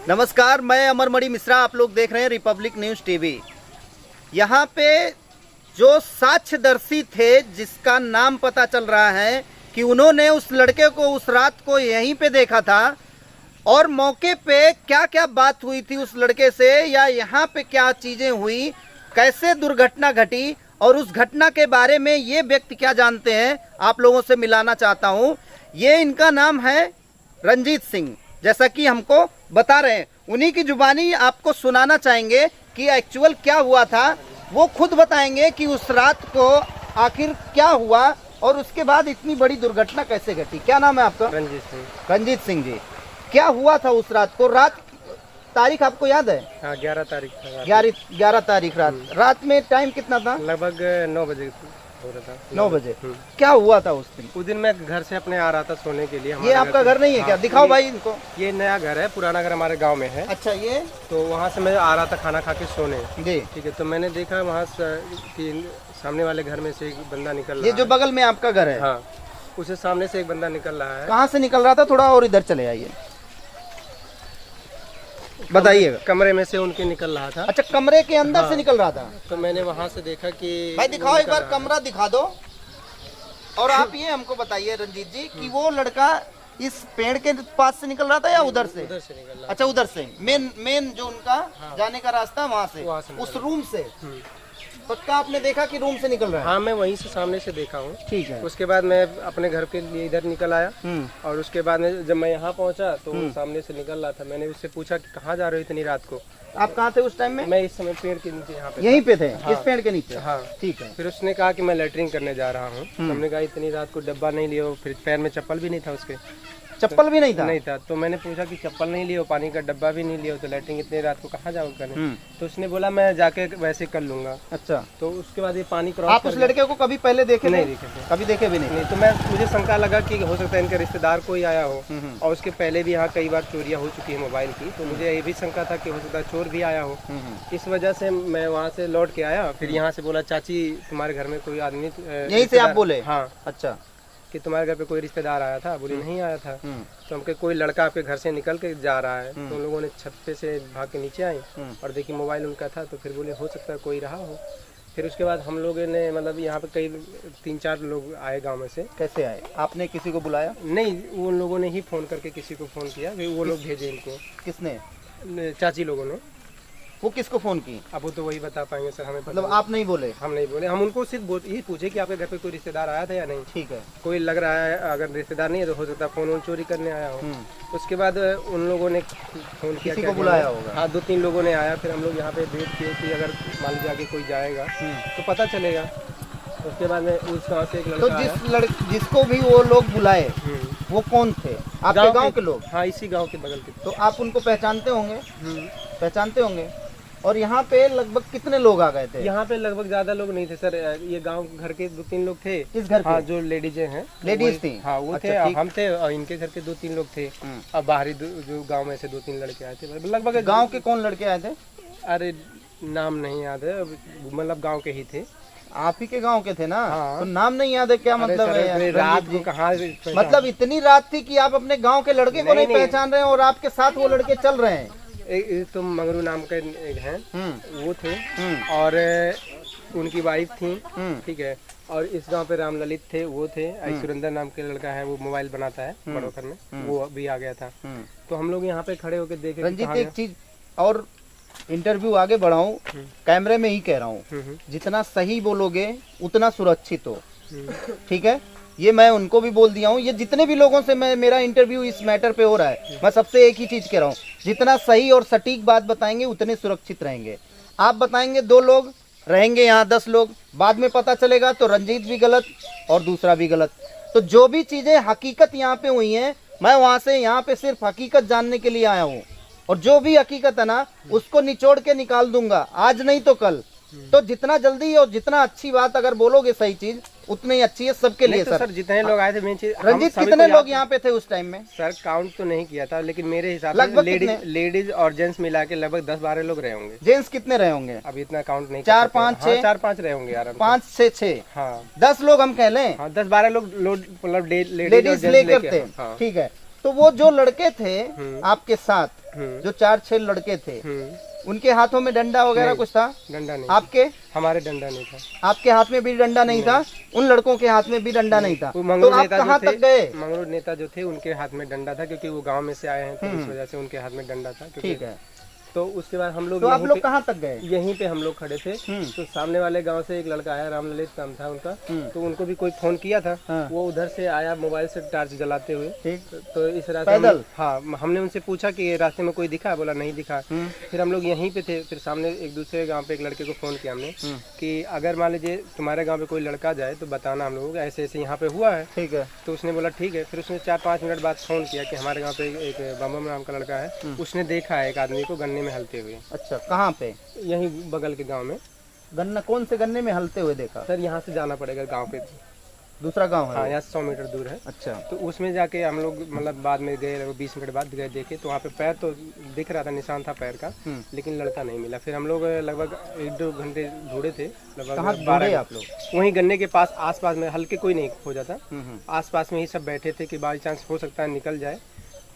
नमस्कार, मैं अमरमणि मिश्रा। आप लोग देख रहे हैं रिपब्लिक न्यूज़ टीवी। यहाँ पे जो साक्ष्यदर्शी थे, जिसका नाम पता चल रहा है कि उन्होंने उस लड़के को उस रात को यहीं पे देखा था और मौके पे क्या क्या बात हुई थी उस लड़के से, या यहाँ पे क्या चीज़ें हुई, कैसे दुर्घटना घटी और उस घटना के बारे में ये व्यक्ति क्या जानते हैं, आप लोगों से मिलाना चाहता हूँ। ये इनका नाम है रंजीत सिंह, जैसा कि हमको बता रहे हैं। उन्हीं की जुबानी आपको सुनाना चाहेंगे कि एक्चुअल क्या हुआ था। वो खुद बताएंगे कि उस रात को आखिर क्या हुआ और उसके बाद इतनी बड़ी दुर्घटना कैसे घटी। क्या नाम है आपका? रंजीत सिंह। रंजीत सिंह जी, क्या हुआ था उस रात को? रात तारीख आपको याद है? हाँ, 11 तारीख था। 11 तारीख रात में टाइम कितना था? लगभग 9 बजे हो रहा था। 9 बजे। क्या हुआ था उस दिन? उस दिन मैं घर से अपने आ रहा था सोने के लिए। ये आपका घर नहीं है क्या? दिखाओ भाई इनको। ये नया घर है, पुराना घर हमारे गांव में है। अच्छा, ये तो वहाँ से मैं आ रहा था खाना खा के सोने। जी, ठीक है। तो मैंने देखा वहाँ कि सामने वाले घर में से एक बंदा निकल रहा है। ये जो बगल में आपका घर है, हाँ, उसे सामने से एक बंदा निकल रहा है। कहाँ से निकल रहा था? थोड़ा और इधर चले आइए, बताइएगा। कमरे में से उनके निकल रहा था। अच्छा, कमरे के अंदर से निकल रहा था। तो मैंने वहाँ से देखा कि भाई दिखाओ एक बार, कमरा दिखा दो। और आप ये हमको बताइए रंजीत जी कि वो लड़का इस पेड़ के पास से निकल रहा था या उधर से? उधर से निकल रहा। अच्छा, उधर से मेन जो उनका जाने का रास्ता वहाँ से उस रूम से। पक्का आपने देखा कि रूम से निकल रहा है? हाँ, मैं वहीं से सामने से देखा हूँ। ठीक है। उसके बाद मैं अपने घर के लिए इधर निकल आया और उसके बाद में जब मैं यहाँ पहुँचा तो वो सामने से निकल रहा था। मैंने उससे पूछा कि कहाँ जा रहे हो इतनी रात को? आप कहाँ थे उस टाइम में? मैं इस समय पेड़ के नीचे यहाँ पे यहीं पे थे। हाँ। इस पेड़ के नीचे? हाँ। ठीक है। फिर उसने कहा कि मैं लेटरिन करने जा रहा हूँ। हमने कहा इतनी रात को डब्बा नहीं लियो, फिर पैर में चप्पल भी नहीं था उसके। चप्पल भी नहीं था? नहीं था। तो मैंने पूछा कि चप्पल नहीं लियो, पानी का डब्बा भी नहीं लियो, तो लेटरिन इतनी रात को कहाँ जाओ करने? तो उसने बोला मैं जाके वैसे कर लूंगा। अच्छा। तो उसके बाद ये पानी क्रॉस आप उस लड़के को कभी पहले देखे? नहीं देखे थे। कभी देखे भी नहीं? तो मुझे शंका लगा कि हो सकता है इनका रिश्तेदार कोई आया हो। और उसके पहले भी यहाँ कई बार चोरियां हो चुकी है मोबाइल की। तो मुझे ये भी शंका था कि हो सकता है चोर भी आया हो। इस वजह से मैं वहाँ से लौट के आया। फिर यहाँ से बोला चाची तुम्हारे घर में कोई आदमी, यहीं से आप बोले? हाँ। अच्छा, कि तुम्हारे घर पे कोई रिश्तेदार आया था? बोली नहीं आया था। तो हमके कोई लड़का आपके घर से निकल के जा रहा है। तो उन लोगों ने छत पे से भाग के नीचे आए और देखी मोबाइल उनका था। तो फिर बोले हो सकता है कोई रहा हो। फिर उसके बाद हम लोगों ने मतलब यहाँ पे कई 3-4 लोग आए गांव में से। कैसे आए? आपने किसी को बुलाया? नहीं, उन लोगों ने ही फोन करके किसी को फोन किया। वो लोग भेजे इनको। किसने? चाची लोगों ने। वो किसको फोन की? अब वो तो वही बता पाएंगे सर, हमें मतलब आप नहीं बोले? हम नहीं बोले। हम उनको सिर्फ यही पूछे कि आपके घर पे कोई रिश्तेदार आया था या नहीं। ठीक है। कोई लग रहा है, अगर रिश्तेदार नहीं है तो हो सकता है फोन चोरी करने आया हो। उसके बाद उन लोगों ने फोन किया, किसी को बुलाया होगा? हाँ, 2-3 लोगों ने आया। फिर हम लोग यहाँ पे वेट किए कि अगर मान लीजिए आगे कोई जाएगा तो पता चलेगा। उसके बाद में उस गाँव से एक लड़का तो जिसको भी वो लोग बुलाए वो कौन थे? आपके गांव के लोग? हाँ, इसी गांव के बगल के। तो आप उनको पहचानते होंगे? पहचानते होंगे। और यहाँ पे लगभग कितने लोग आ गए थे? यहाँ पे लगभग ज्यादा लोग नहीं थे सर। ये गांव घर के 2-3 लोग थे। इस घर के? हाँ, जो लेडीज हैं। लेडीज थी? हाँ, वो अच्छा, थे, हम थे और इनके घर के 2-3 लोग थे। अब बाहरी जो गांव में से 2-3 लड़के आए थे। लगभग गांव के कौन लड़के आए थे? अरे नाम नहीं याद है, मतलब गांव के ही थे। आप ही के गांव के थे ना? हाँ। तो नाम नहीं याद है? क्या मतलब है? रात को कहाँ? मतलब इतनी रात थी कि आप अपने गांव के लड़के को नहीं पहचान रहे हैं और आपके साथ वो लड़के चल रहे हैं? एक तो मंगरू नाम के एक हैं, वो थे। और उनकी वाइफ थी। ठीक है। और इस गांव पे राम ललित थे, वो थे। सुरेंद्र नाम के लड़का है, वो मोबाइल बनाता है बड़ोखर में, वो भी आ गया था। तो हम लोग यहाँ पे खड़े होकर देखे। रंजीत, एक चीज और इंटरव्यू आगे बढ़ाऊं, कैमरे में ही कह रहा हूँ, जितना सही बोलोगे उतना सुरक्षित हो। ठीक है, ये मैं उनको भी बोल दिया हूँ। ये जितने भी लोगों से मेरा इंटरव्यू इस मैटर पे हो रहा है, मैं सबसे एक ही चीज कह रहा हूँ, जितना सही और सटीक बात बताएंगे उतने सुरक्षित रहेंगे। आप बताएंगे 2 लोग रहेंगे यहाँ, 10 लोग, बाद में पता चलेगा तो रंजीत भी गलत और दूसरा भी गलत। तो जो भी चीजें हकीकत यहाँ पे हुई हैं, मैं वहां से यहाँ पे सिर्फ हकीकत जानने के लिए आया हूँ। और जो भी हकीकत है ना, उसको निचोड़ के निकाल दूंगा, आज नहीं तो कल। तो जितना जल्दी और जितना अच्छी बात अगर बोलोगे सही चीज, उतनी ही अच्छी है सबके लिए। तो सर जितने लोग आए थे, रंजीत कितने लोग यहाँ पे थे उस टाइम में? सर काउंट तो नहीं किया था, लेकिन मेरे हिसाब से लेडीज और जेंट्स मिला के लगभग 10-12 लोग रहे होंगे। जेंट्स कितने रहे होंगे? अभी इतना काउंट नहीं। 4-5 रहे होंगे यार। 5-6। हाँ, 10 लोग हम कह लें। हाँ, 10-12 लोग मतलब लेडीज लेकर थे। ठीक है, तो वो जो लड़के थे आपके साथ, जो 4-6 लड़के थे, उनके हाथों में डंडा वगैरह कुछ था? डंडा नहीं। आपके? हमारे डंडा नहीं था। आपके हाथ में भी डंडा नहीं था? उन लड़कों के हाथ में भी डंडा नहीं था? तो आप कहाँ तक गए? मंगरूर नेता जो थे उनके हाथ में डंडा था, क्योंकि वो गांव में से आए हैं, तो इस वजह से उनके हाथ में डंडा था। ठीक है। तो उसके बाद हम लोग, तो आप लोग कहाँ तक गए? यहीं पे हम लोग खड़े थे। तो सामने वाले गांव से एक लड़का आया, राम ललित नाम था उनका, तो उनको भी कोई फोन किया था। वो उधर से आया मोबाइल से टार्च जलाते हुए। तो इस रास्ते पैदल? हाँ, हमने उनसे पूछा कि रास्ते में कोई दिखा? बोला नहीं दिखा। फिर हम लोग यहीं पे थे। फिर सामने एक दूसरे गाँव पे एक लड़के को फोन किया हमने कि अगर मान लीजिए तुम्हारे गाँव पे कोई लड़का जाए तो बताना हम लोग ऐसे ऐसे यहाँ पे हुआ है। ठीक है। तो उसने बोला ठीक है। फिर उसने 4-5 मिनट बाद फोन किया कि हमारे गाँव पे एक बम नाम का लड़का है, उसने देखा है एक आदमी को गन्ने में हलते हुए। अच्छा, कहाँ पे? यहीं बगल के गांव में। गन्ना? कौन से गन्ने में हलते हुए देखा? सर यहाँ से जाना पड़ेगा गांव पे, दूसरा गांव है? हाँ, यहाँ 100 मीटर दूर है। अच्छा। तो उसमें जाके हम लोग मतलब बाद में गए, लगभग 20 मिनट बाद गए, देखे तो वहाँ पे पैर तो दिख रहा था, निशान था पैर का, लेकिन लड़का नहीं मिला। फिर हम लोग लगभग 1-2 घंटे ढूंढे थे। लगभग 12 आप लोग? वहीं गन्ने के पास आसपास में, हल्के कोई नहीं खोजा था, आसपास में ही सब बैठे थे कि बाई चांस हो सकता है निकल जाए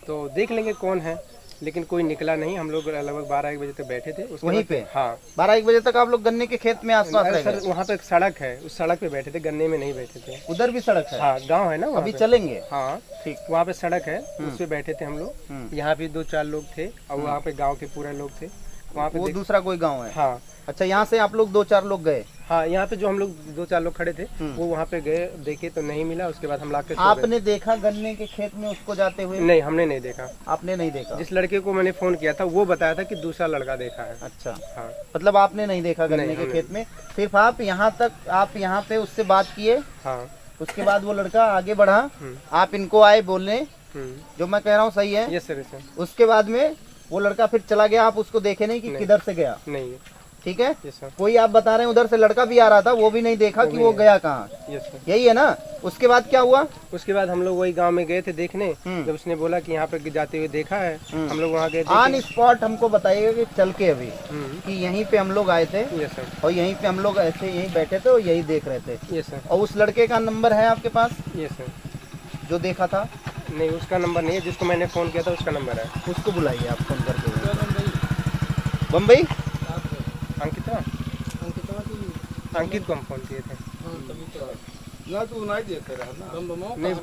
तो देख लेंगे कौन है, लेकिन कोई निकला नहीं। हम लोग लगभग 12-1 बजे तक बैठे थे वहीं पे। हाँ, 12-1 बजे तक आप लोग गन्ने के खेत में आसपास रह गए? सर वहाँ पे एक सड़क है, उस सड़क पे बैठे थे, गन्ने में नहीं बैठे थे। उधर भी सड़क है? हाँ, गांव है ना वहाँ अभी पे। चलेंगे? हाँ ठीक। वहाँ पे सड़क है, उस पे बैठे थे हम लोग। यहाँ पे 2-4 लोग थे और वहाँ पे गाँव के पूरे लोग थे वहाँ पे। वो दूसरा कोई गाँव है? हाँ। अच्छा, यहाँ से आप लोग 2-4 लोग गए? हाँ, यहाँ पे जो हम लोग 2-4 लोग खड़े थे वो वहाँ पे गए, देखे तो नहीं मिला। उसके बाद हम लाके आपने देखा गन्ने के खेत में उसको जाते हुए? नहीं, हमने नहीं देखा। आपने नहीं देखा? जिस लड़के को मैंने फोन किया था वो बताया था कि दूसरा लड़का देखा है। अच्छा। हाँ, मतलब आपने नहीं देखा गन्ने के खेत में? सिर्फ आप यहाँ पे उससे बात किए? हाँ। उसके बाद वो लड़का आगे बढ़ा, आप इनको आए बोलने, जो मैं कह रहा हूँ सही है? Yes sir. उसके बाद में वो लड़का फिर चला गया, आप उसको देखे नहीं कि किधर से गया? नहीं। ठीक है। Yes sir. कोई आप बता रहे हैं उधर से लड़का भी आ रहा था, वो भी नहीं देखा कि वो गया कहाँ? Yes sir. यही है ना? उसके बाद क्या हुआ? उसके बाद हम लोग वही गांव में गए थे देखने। जब उसने बोला कि यहाँ पे जाते हुए देखा है, हम लोग वहाँ गए। ऑन स्पॉट हमको बताइएगा कि चल के अभी कि यहीं पे हम लोग आए थे। Yes sir. और यहीं पे हम लोग ऐसे यहीं बैठे थे और यही देख रहे थे। Yes sir. और उस लड़के का नंबर है आपके पास? Yes sir. जो देखा था? नहीं, उसका नंबर नहीं है, जिसको मैंने फोन किया था उसका नंबर है। उसको बुलाइए आप फोन करके। बम्बई अंकित को हम फोन किए थे। नहीं,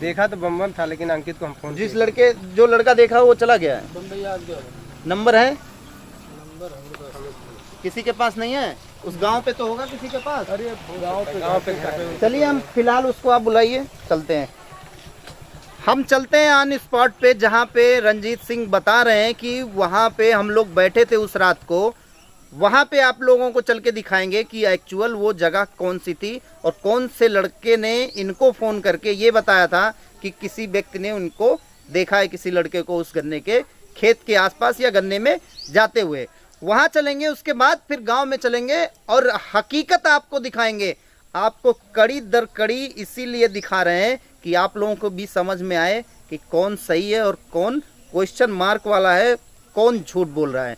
देखा तो बम था, लेकिन अंकित को हम फोन। जो लड़का देखा वो चला गया है? नंबर है? किसी के पास नहीं है? उस गांव पे तो होगा किसी के पास। अरे गांव पे चलिए, हम फिलहाल उसको आप बुलाइए, चलते हैं। हम चलते हैं ऑन स्पॉट पे, जहाँ पे रंजीत सिंह बता रहे हैं कि वहाँ पे हम लोग बैठे थे उस रात को। वहाँ पे आप लोगों को चल के दिखाएंगे कि एक्चुअल वो जगह कौन सी थी और कौन से लड़के ने इनको फ़ोन करके ये बताया था कि किसी व्यक्ति ने उनको देखा है, किसी लड़के को उस गन्ने के खेत के आसपास या गन्ने में जाते हुए। वहाँ चलेंगे, उसके बाद फिर गांव में चलेंगे और हकीकत आपको दिखाएंगे। आपको कड़ी दर कड़ी इसीलिए दिखा रहे हैं कि आप लोगों को भी समझ में आए कि कौन सही है और कौन क्वेश्चन मार्क वाला है, कौन झूठ बोल रहा है।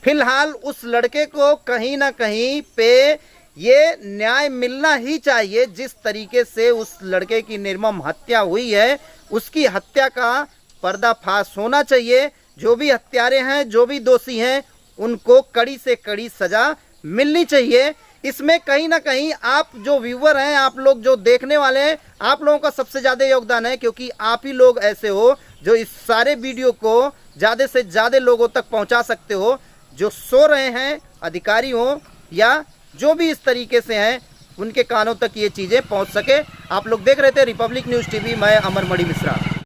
फिलहाल उस लड़के को कहीं ना कहीं पे ये न्याय मिलना ही चाहिए। जिस तरीके से उस लड़के की निर्मम हत्या हुई है, उसकी हत्या का पर्दाफाश होना चाहिए। जो भी हत्यारे हैं, जो भी दोषी हैं, उनको कड़ी से कड़ी सजा मिलनी चाहिए। इसमें कहीं ना कहीं आप जो व्यूअर हैं, आप लोग जो देखने वाले हैं, आप लोगों का सबसे ज़्यादा योगदान है, क्योंकि आप ही लोग ऐसे हो जो इस सारे वीडियो को ज़्यादा से ज़्यादा लोगों तक पहुंचा सकते हो। जो सो रहे हैं, अधिकारी हो या जो भी इस तरीके से हैं, उनके कानों तक ये चीज़ें पहुंच सके। आप लोग देख रहे थे रिपब्लिक न्यूज़ टीवी। मैं अमरमणि मिश्रा।